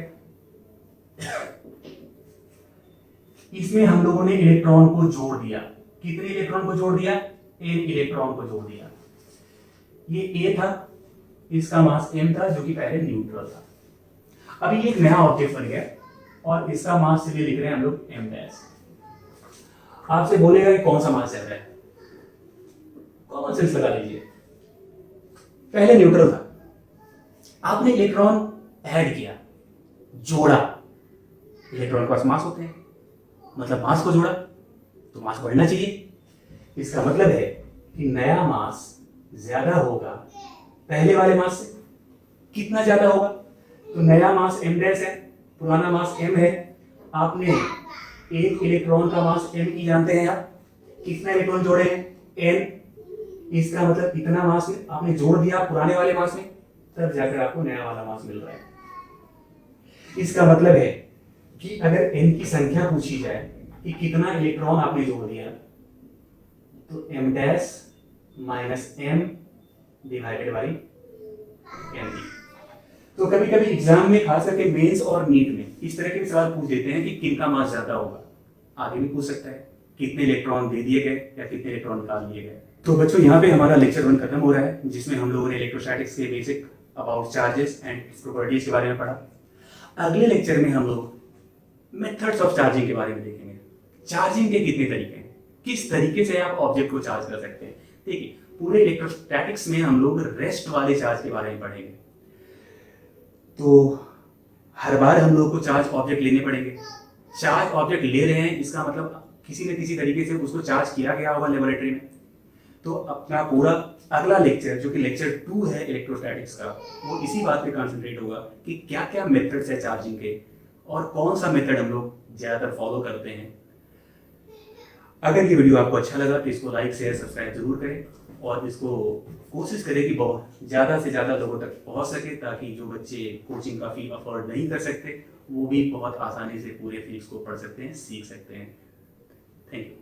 इसमें हम लोगों ने इलेक्ट्रॉन को जोड़ दिया। कितने इलेक्ट्रॉन को जोड़ दिया? n इलेक्ट्रॉन को जोड़ दिया। ये a था, इसका मास m था जो कि पहले न्यूट्रल था। अभी एक नया ऑब्जेक्ट बन गया और इसका मास चलिए लिख रहे हैं हम लोग m डैश। आपसे बोलेगा कि कौन सा मास है, कॉमन सेंस लगा लीजिए, पहले न्यूट्रल था, आपने इलेक्ट्रॉन ऐड किया, जोड़ा, इलेक्ट्रॉन के पास मास होते हैं, मतलब मास को जोड़ा तो मास बढ़ना चाहिए। इसका मतलब है कि नया मास ज्यादा होगा पहले वाले मास से। कितना ज्यादा होगा? तो नया मास m डैश है, पुराना मास m है, आपने एक इलेक्ट्रॉन का मास m की जानते हैं आप, कितना इलेक्ट्रॉन जोड़े हैं? n। इसका मतलब इतना मास में आपने जोड़ दिया पुराने वाले मास में, तब जाकर आपको नया वाला मास मिल रहा है। इसका मतलब है कि अगर n की संख्या पूछी जाए कि कितना इलेक्ट्रॉन आपने जोड़ दिया, तो m dash minus m divided by m। तो कभी कभी एग्जाम में खास करके मेंस और नीट में इस तरह के सवाल पूछ देते हैं कि किनका मास ज्यादा होगा। आगे भी पूछ सकता है कितने इलेक्ट्रॉन दे दिए गए या कितने इलेक्ट्रॉन निकाल लिए गए। तो बच्चों, यहाँ पे हमारा लेक्चर 1 खत्म हो रहा है, जिसमें हम लोगों ने इलेक्ट्रोस्टैटिक्स के basic about charges and its properties के बारे में पढ़ा। अगले लेक्चर में हम लोग मेथड्स ऑफ चार्जिंग के बारे में देखेंगे। चार्जिंग के कितने तरीके हैं, किस तरीके से आप ऑब्जेक्ट को चार्ज कर सकते हैं। देखिए, पूरे इलेक्ट्रोस्टैटिक्स में हम लोग रेस्ट वाले चार्ज के बारे में पढ़ेंगे। तो हर बार हम लोग को चार्ज ऑब्जेक्ट लेने पड़ेंगे। चार्ज ऑब्जेक्ट ले रहे हैं, इसका मतलब किसी न किसी तरीके से उसको चार्ज किया गया होगा लेबोरेटरी में। तो अपना पूरा अगला लेक्चर, जो कि लेक्चर 2 है इलेक्ट्रोस्टैटिक्स का, वो इसी बात पे कंसंट्रेट होगा कि क्या क्या मेथड्स है चार्जिंग के और कौन सा मेथड हम लोग ज़्यादातर फॉलो करते हैं। अगर ये वीडियो आपको अच्छा लगा तो इसको लाइक शेयर सब्सक्राइब जरूर करें और इसको कोशिश करें कि बहुत ज़्यादा से ज़्यादा लोगों तक पहुंच सके, ताकि जो बच्चे कोचिंग का फी अफोर्ड नहीं कर सकते वो भी बहुत आसानी से पूरे फीस को पढ़ सकते हैं, सीख सकते हैं। Thank you.